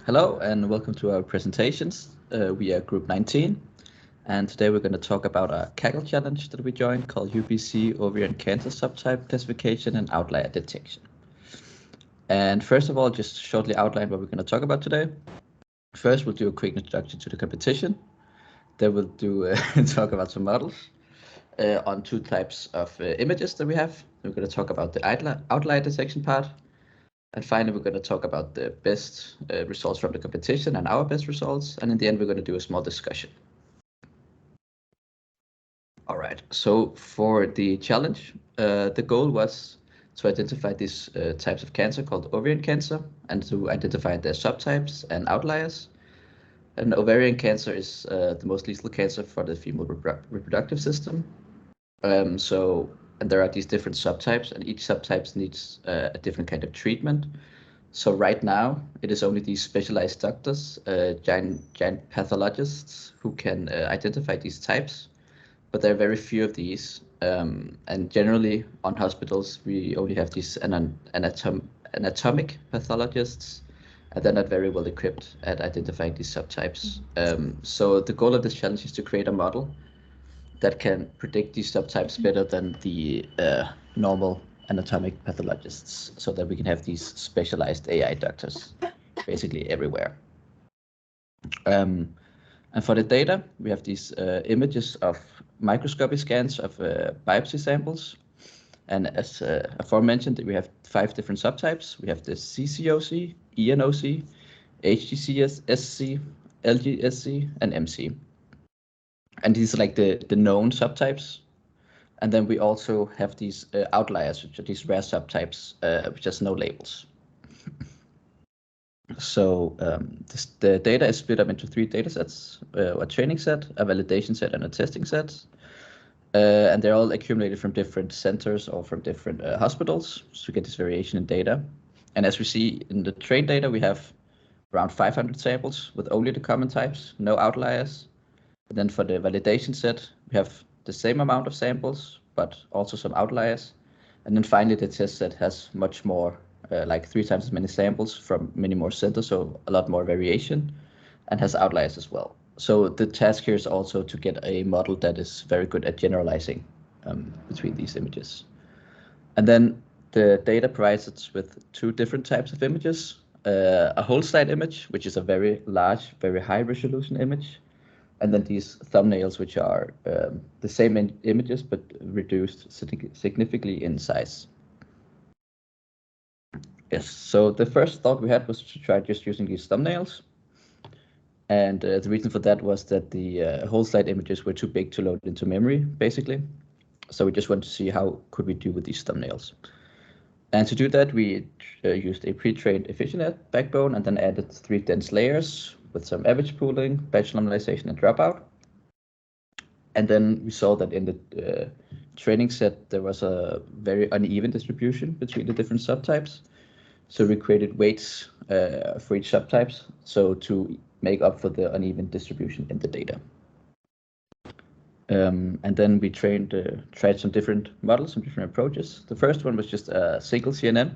Hello and welcome to our presentations. We are group 19 and today we're going to talk about a Kaggle challenge that we joined called UBC Ovarian Cancer Subtype Classification and Outlier Detection. And first of all, just shortly outline what we're going to talk about today. First, we'll do a quick introduction to the competition. Then we'll do talk about some models on two types of images that we have. We're going to talk about the outlier detection part. And finally, we're going to talk about the best results from the competition and our best results. And in the end, we're going to do a small discussion. All right, so for the challenge, the goal was to identify these types of cancer called ovarian cancer and to identify their subtypes and outliers. And ovarian cancer is the most lethal cancer for the female reproductive system. And there are these different subtypes, and each subtype needs a different kind of treatment. So right now, it is only these specialized doctors, giant pathologists, who can identify these types. But there are very few of these, and generally on hospitals we only have these anatomic pathologists, and they're not very well equipped at identifying these subtypes. So the goal of this challenge is to create a model that can predict these subtypes better than the normal anatomic pathologists, so that we can have these specialized AI doctors basically everywhere. And for the data, we have these images of microscopy scans of biopsy samples. And as aforementioned, we have 5 different subtypes. We have the CCOC, ENOC, HGCSC, LGSC, and MC. And these are like the known subtypes. And then we also have these outliers, which are these rare subtypes, which has no labels. So the data is split up into 3 data sets, a training set, a validation set, and a testing set. And they're all accumulated from different centers or from different hospitals to get this variation in data. And as we see in the train data, we have around 500 samples with only the common types, no outliers. And then for the validation set, we have the same amount of samples, but also some outliers. And then finally, the test set has much more, like 3 times as many samples from many more centers, so a lot more variation, and has outliers as well. So the task here is also to get a model that is very good at generalizing between these images. And then the data provides us with 2 different types of images. A whole slide image, which is a very large, very high resolution image. And then these thumbnails, which are the same images, but reduced significantly in size. Yes, so the first thought we had was to try just using these thumbnails. And the reason for that was that the whole slide images were too big to load into memory, basically. So we just wanted to see how could we do with these thumbnails. And to do that, we used a pre-trained EfficientNet backbone and then added 3 dense layers with some average pooling, batch normalization, and dropout. And then we saw that in the training set, there was a very uneven distribution between the different subtypes. So we created weights for each subtypes, so to make up for the uneven distribution in the data. And then we tried some different models, some different approaches. The first one was just a single CNN,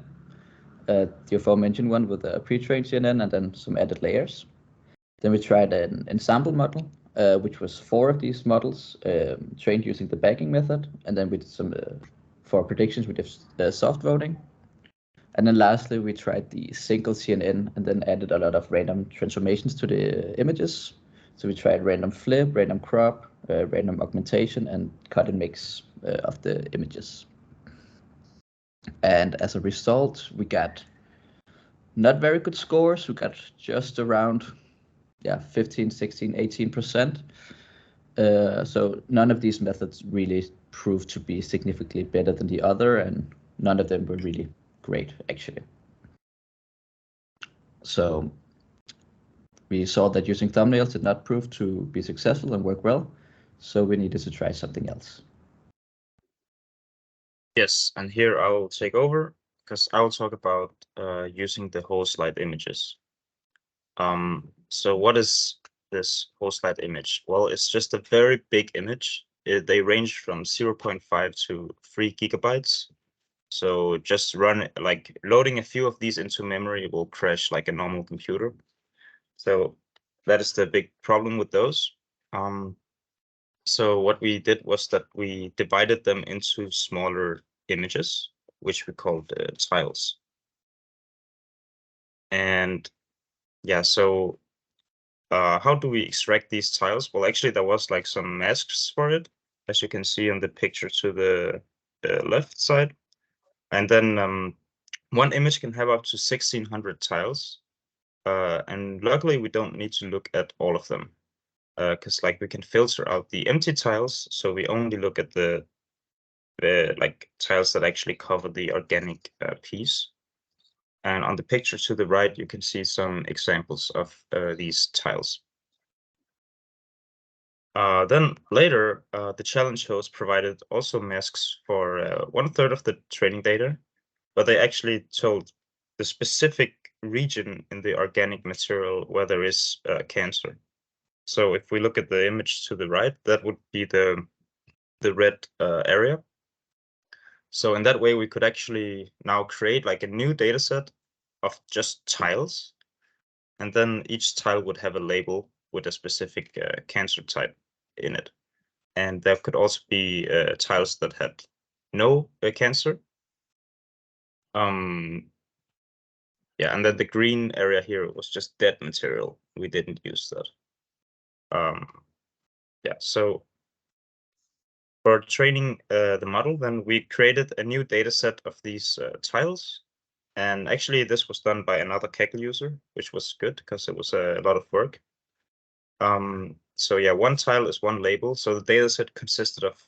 the aforementioned one with a pre-trained CNN and then some added layers. Then we tried an ensemble model, which was 4 of these models trained using the bagging method. And then we did some, for predictions, we did soft voting. And then lastly, we tried the single CNN and then added a lot of random transformations to the images. So we tried random flip, random crop, random augmentation, and cut and mix of the images. And as a result, we got not very good scores. We got just around 15, 16, 18%. So none of these methods really proved to be significantly better than the other, and none of them were really great, actually. So we saw that using thumbnails did not prove to be successful and work well, so we needed to try something else. Yes, and here I will take over because I will talk about using the whole slide images. So what is this whole slide image? Well, it's just a very big image. They range from 0.5 to 3 gigabytes. So just loading a few of these into memory will crash like a normal computer. So that is the big problem with those. So what we did was that we divided them into smaller images, which we called tiles. And yeah, so how do we extract these tiles? Well, actually, there was like some masks for it, as you can see in the picture to the left side. And then one image can have up to 1,600 tiles. And luckily, we don't need to look at all of them, because like we can filter out the empty tiles, so we only look at the like tiles that actually cover the organic piece. And on the picture to the right, you can see some examples of these tiles. Then later, the challenge host provided also masks for 1/3 of the training data, but they actually told the specific region in the organic material where there is cancer. So if we look at the image to the right, that would be the red area. So in that way, we could actually now create like a new data set of just tiles, and then each tile would have a label with a specific cancer type in it. And there could also be tiles that had no cancer. Yeah, and then the green area here was just dead material. We didn't use that. Yeah, so for training the model, then we created a new data set of these tiles. And actually, this was done by another Kaggle user, which was good because it was a lot of work. So yeah, one tile is one label. So the data set consisted of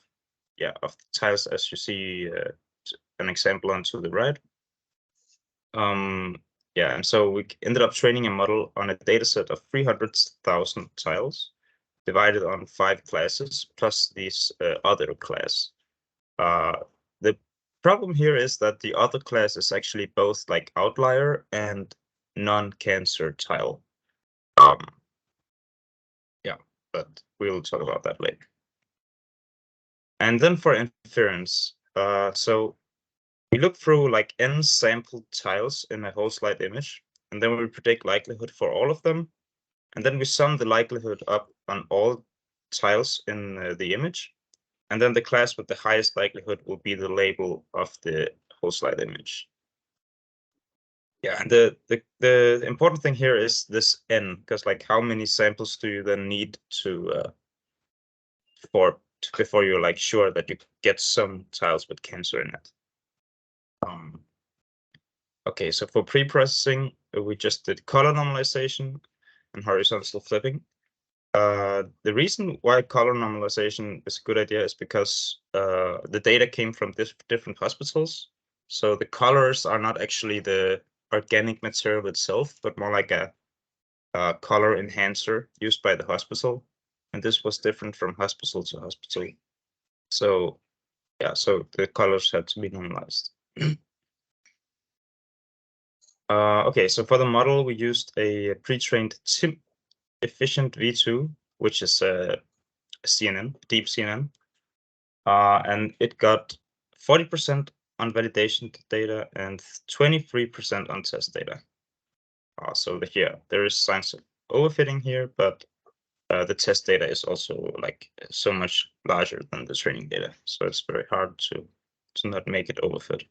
the tiles as you see an example on to the right. Yeah, and so we ended up training a model on a data set of 300,000 tiles divided on 5 classes plus this other class. The problem here is that the other class is actually both like outlier and non-cancer tile. Yeah, but we'll talk about that later. And then for inference, so we look through like n sampled tiles in a whole slide image, and then we predict likelihood for all of them. And then we sum the likelihood up on all tiles in the image. And then the class with the highest likelihood will be the label of the whole slide image. Yeah, and the important thing here is this n, because like how many samples do you then need to before you're like sure that you get some tiles with cancer in it. Okay, so for pre-processing, we just did color normalization and horizontal flipping. The reason why color normalization is a good idea is because the data came from different hospitals. So the colors are not actually the organic material itself, but more like a color enhancer used by the hospital. And this was different from hospital to hospital. So yeah, so the colors had to be normalized. Okay, so for the model, we used a pre-trained TIM efficient V2, which is a CNN, deep CNN. And it got 40% on validation data and 23% on test data. So here, there is signs of overfitting here, but the test data is also like so much larger than the training data. So it's very hard to not make it overfit.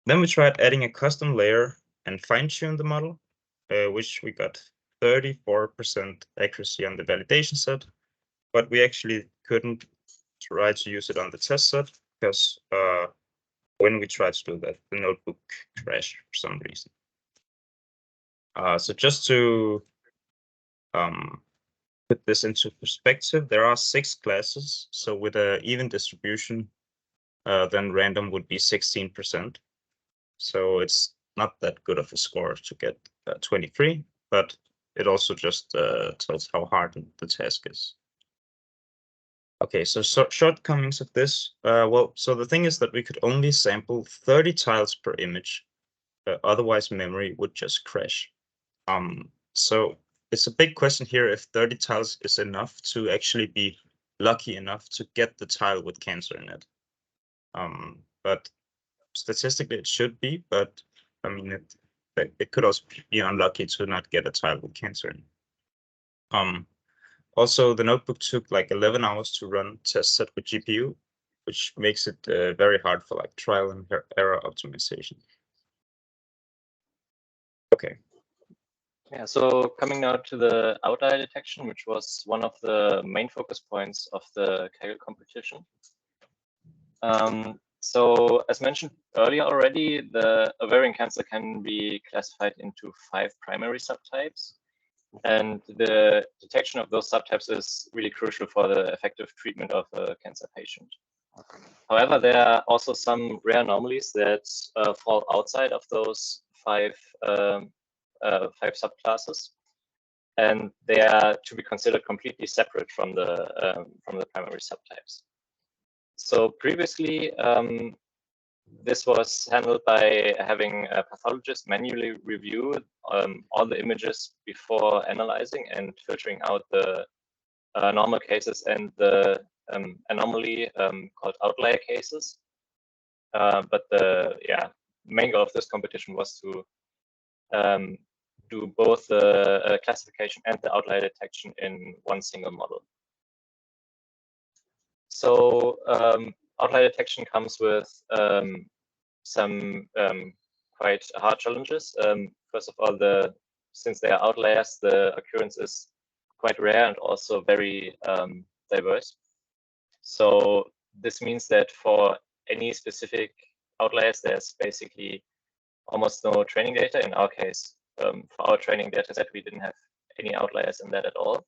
Then we tried adding a custom layer and fine-tune the model, which we got 34% accuracy on the validation set, but we actually couldn't try to use it on the test set because when we tried to do that, the notebook crashed for some reason. So just to put this into perspective, there are 6 classes. So with an even distribution, then random would be 16%. So it's not that good of a score to get 23, but it also just tells how hard the task is. Okay, so shortcomings of this. Well, so the thing is that we could only sample 30 tiles per image. Otherwise, memory would just crash. So it's a big question here if 30 tiles is enough to actually be lucky enough to get the tile with cancer in it. But statistically, it should be, but I mean, it could also be unlucky to not get a child with cancer. Also, the notebook took like 11 hours to run test set with GPU, which makes it very hard for like trial and error optimization. Okay. Yeah, so coming now to the outlier detection, which was one of the main focus points of the Kaggle competition. So as mentioned earlier already, the ovarian cancer can be classified into 5 primary subtypes. And the detection of those subtypes is really crucial for the effective treatment of a cancer patient. However, there are also some rare anomalies that fall outside of those 5 subclasses, and they are to be considered completely separate from the primary subtypes. So previously, this was handled by having a pathologist manually review all the images before analyzing and filtering out the normal cases and the anomaly called outlier cases. But the main goal of this competition was to do both the classification and the outlier detection in one single model. So outlier detection comes with some quite hard challenges. First of all, since they are outliers, the occurrence is quite rare and also very diverse. So this means that for any specific outliers, there's basically almost no training data. In our case, for our training data set, we didn't have any outliers in that at all.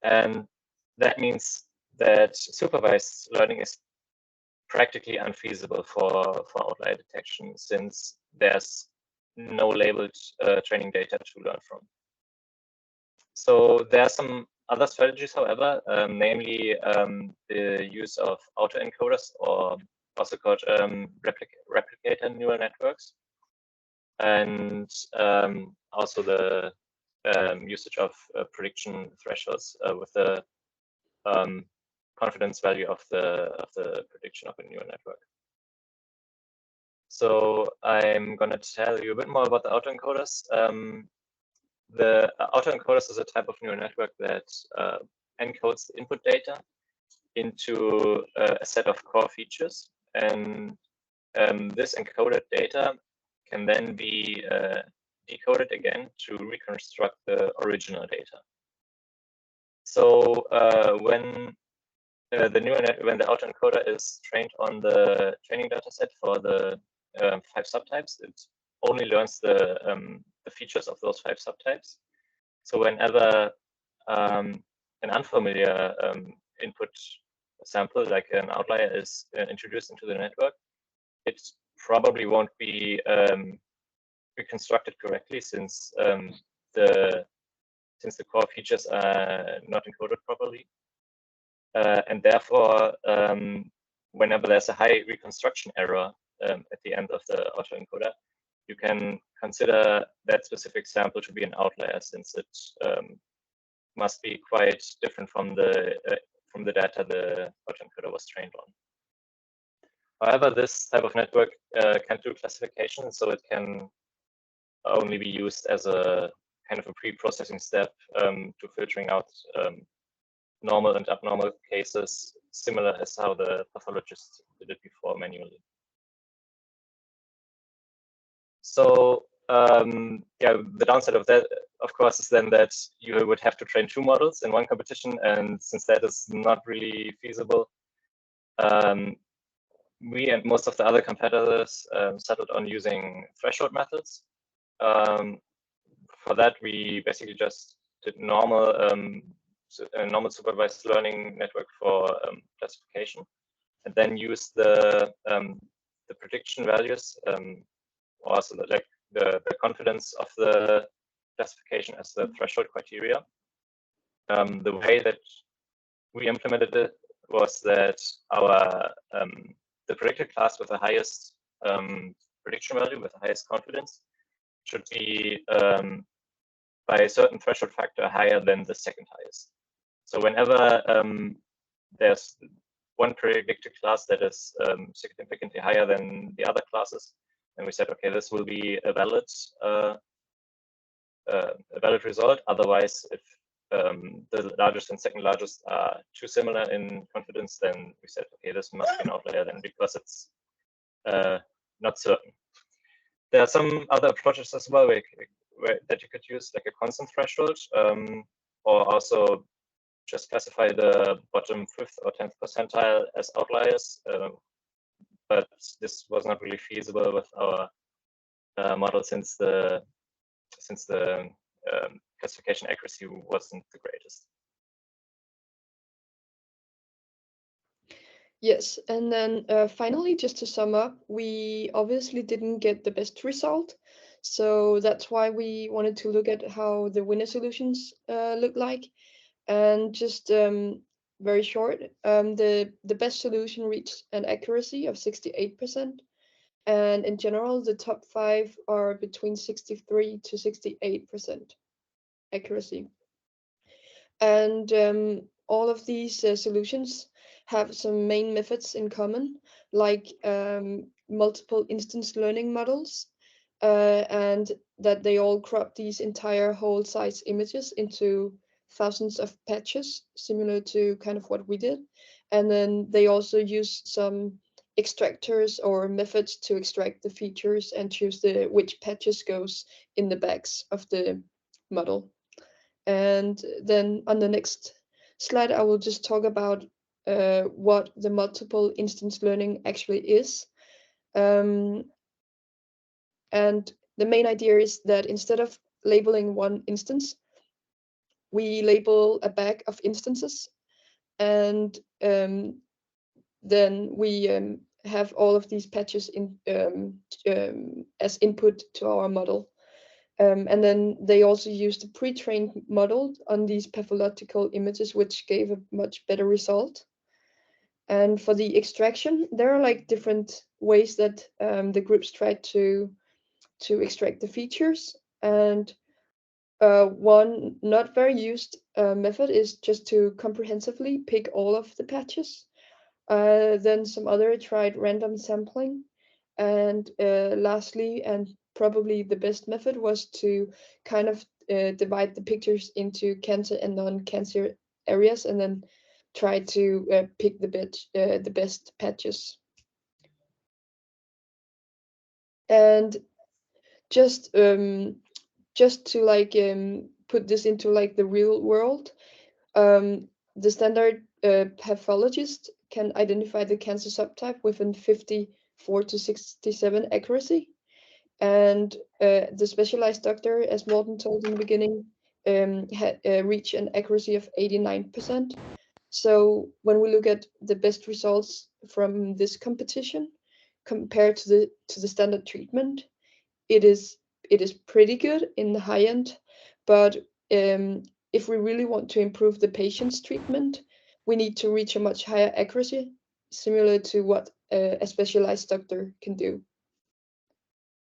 And that means that supervised learning is practically unfeasible for outlier detection, since there's no labeled training data to learn from. So there are some other strategies, however, namely the use of autoencoders, or also called replicator neural networks, and also the usage of prediction thresholds with the confidence value of the prediction of a neural network. So I'm going to tell you a bit more about the autoencoders. The autoencoders is a type of neural network that encodes the input data into a set of core features, and this encoded data can then be decoded again to reconstruct the original data. So when the autoencoder is trained on the training data set for the 5 subtypes, it only learns the features of those 5 subtypes. So whenever an unfamiliar input sample, like an outlier, is introduced into the network, it probably won't be reconstructed correctly, since the core features are not encoded properly. And therefore, whenever there's a high reconstruction error at the end of the autoencoder, you can consider that specific sample to be an outlier, since it must be quite different from the data the autoencoder was trained on. However, this type of network can't do classification, so it can only be used as a kind of a pre-processing step to filtering out normal and abnormal cases, similar as how the pathologist did it before manually. So the downside of that, of course, is then that you would have to train 2 models in one competition, and since that is not really feasible, we and most of the other competitors settled on using threshold methods. For that, we basically just did normal supervised learning network for classification, and then use the prediction values, also the confidence of the classification as the threshold criteria. The way that we implemented it was that our the predicted class with the highest prediction value, with the highest confidence, should be by a certain threshold factor higher than the second highest. So whenever there's one predicted class that is significantly higher than the other classes, And we said, okay, this will be a valid result. Otherwise, if the largest and second largest are too similar in confidence, then we said, okay, this must be an outlier then, because it's not certain. There are some other approaches as well that you could use, like a constant threshold, or also just classify the bottom 5th or 10th percentile as outliers. But this was not really feasible with our model, since the classification accuracy wasn't the greatest. Yes, and then finally, just to sum up, we obviously didn't get the best result. So that's why we wanted to look at how the winner solutions look like. And just very short, the best solution reached an accuracy of 68%. And in general, the top 5 are between 63 to 68% accuracy. And all of these solutions have some main methods in common, like multiple instance learning models, and that they all crop these entire whole size images into thousands of patches, similar to kind of what we did. And then they also use some extractors or methods to extract the features and choose which patches goes in the bags of the model. And then on the next slide, I will just talk about what the multiple instance learning actually is. And the main idea is that instead of labeling one instance, we label a bag of instances, and then we have all of these patches as input to our model. And then they also used a pre-trained model on these pathological images, which gave a much better result. And for the extraction, there are like different ways that the groups tried to extract the features. And one not very used method is just to comprehensively pick all of the patches. Then some other tried random sampling. And lastly, and probably the best method, was to kind of divide the pictures into cancer and non-cancer areas, and then try to pick the best patches. And just to like put this into like the real world, the standard pathologist can identify the cancer subtype within 54 to 67 accuracy. And the specialized doctor, as Morten told in the beginning, had reached an accuracy of 89%. So when we look at the best results from this competition compared to the standard treatment, it is pretty good in the high end. But if we really want to improve the patient's treatment, we need to reach a much higher accuracy, similar to what a specialized doctor can do.